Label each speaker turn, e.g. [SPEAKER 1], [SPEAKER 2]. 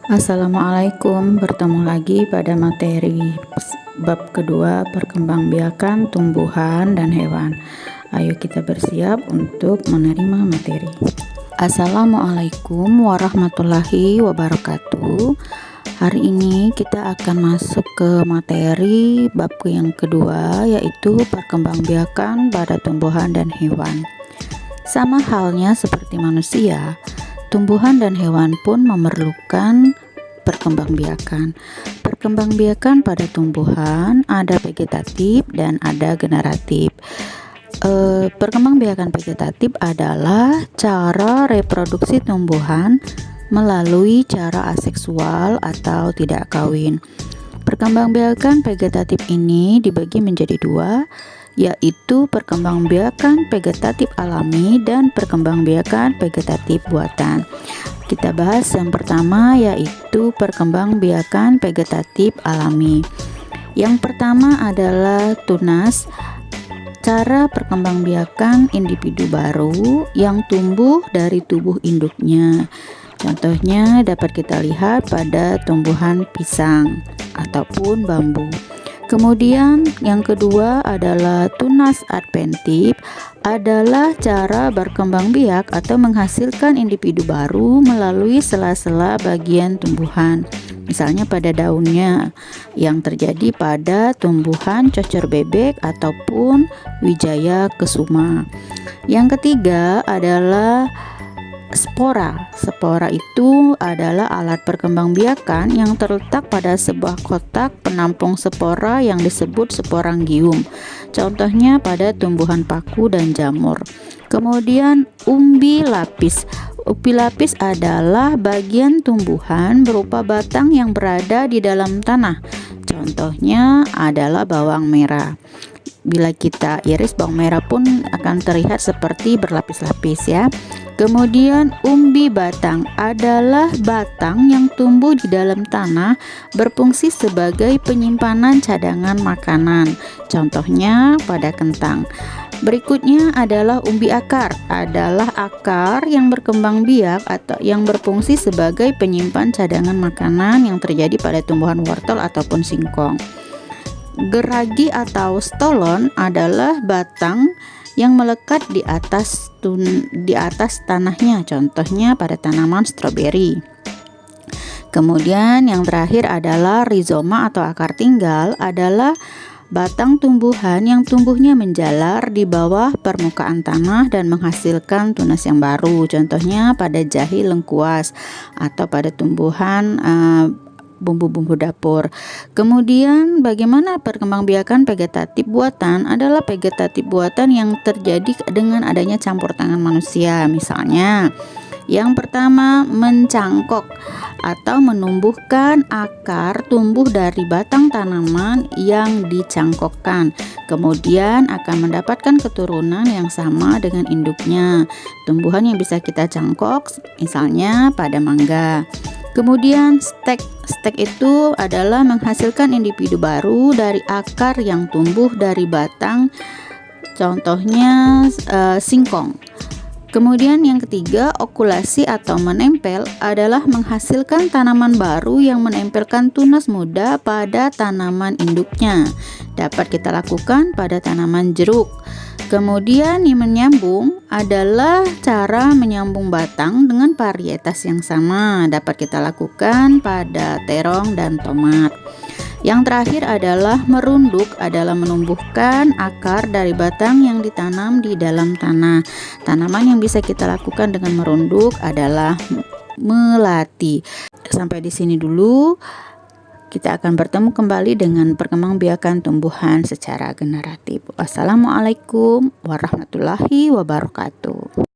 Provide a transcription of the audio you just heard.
[SPEAKER 1] Assalamualaikum, bertemu lagi pada materi bab kedua, perkembangbiakan tumbuhan dan hewan. Ayo kita bersiap untuk menerima materi. Assalamualaikum warahmatullahi wabarakatuh. Hari ini kita akan masuk ke materi bab yang kedua, yaitu perkembangbiakan pada tumbuhan dan hewan. Sama halnya seperti manusia, tumbuhan dan hewan pun memerlukan perkembangbiakan. Perkembangbiakan pada tumbuhan ada vegetatif dan ada generatif. Perkembangbiakan vegetatif adalah cara reproduksi tumbuhan melalui cara aseksual atau tidak kawin. Perkembangbiakan vegetatif ini dibagi menjadi dua, yaitu perkembangbiakan vegetatif alami dan perkembangbiakan vegetatif buatan. Kita bahas yang pertama, yaitu perkembangbiakan vegetatif alami. Yang pertama adalah tunas. Cara perkembangbiakan individu baru yang tumbuh dari tubuh induknya. Contohnya dapat kita lihat pada tumbuhan pisang ataupun bambu. Kemudian yang kedua adalah tunas adventif, adalah cara berkembang biak atau menghasilkan individu baru melalui sela-sela bagian tumbuhan. Misalnya pada daunnya, yang terjadi pada tumbuhan cocor bebek ataupun wijaya kesuma. Yang ketiga adalah spora. Spora itu adalah alat perkembangbiakan yang terletak pada sebuah kotak penampung spora yang disebut sporangium. Contohnya pada tumbuhan paku dan jamur. Kemudian umbi lapis. Umbi lapis adalah bagian tumbuhan berupa batang yang berada di dalam tanah. Contohnya adalah bawang merah. Bila kita iris, bawang merah pun akan terlihat seperti berlapis-lapis ya. Kemudian umbi batang adalah batang yang tumbuh di dalam tanah, berfungsi sebagai penyimpanan cadangan makanan. Contohnya pada kentang. Berikutnya adalah umbi akar, adalah akar yang berkembang biak atau yang berfungsi sebagai penyimpan cadangan makanan yang terjadi pada tumbuhan wortel ataupun singkong. Geragi atau stolon adalah batang yang melekat di atas tanahnya, contohnya pada tanaman stroberi. Kemudian yang terakhir adalah rizoma atau akar tinggal, adalah batang tumbuhan yang tumbuhnya menjalar di bawah permukaan tanah dan menghasilkan tunas yang baru, contohnya pada jahe lengkuas atau pada tumbuhan bumbu-bumbu dapur. Kemudian bagaimana perkembangbiakan vegetatif buatan? Adalah vegetatif buatan yang terjadi dengan adanya campur tangan manusia. Misalnya yang pertama, mencangkok atau menumbuhkan akar tumbuh dari batang tanaman yang dicangkokkan, kemudian akan mendapatkan keturunan yang sama dengan induknya. Tumbuhan yang bisa kita cangkok misalnya pada mangga. Kemudian stek itu adalah menghasilkan individu baru dari akar yang tumbuh dari batang, contohnya singkong. Kemudian yang ketiga, okulasi atau menempel adalah menghasilkan tanaman baru yang menempelkan tunas muda pada tanaman induknya. Dapat kita lakukan pada tanaman jeruk. Kemudian yang menyambung adalah cara menyambung batang dengan varietas yang sama. Dapat kita lakukan pada terong dan tomat. Yang terakhir adalah merunduk, adalah menumbuhkan akar dari batang yang ditanam di dalam tanah. Tanaman yang bisa kita lakukan dengan merunduk adalah melati. Sampai di sini dulu. Kita akan bertemu kembali dengan perkembangbiakan tumbuhan secara generatif. Wassalamualaikum warahmatullahi wabarakatuh.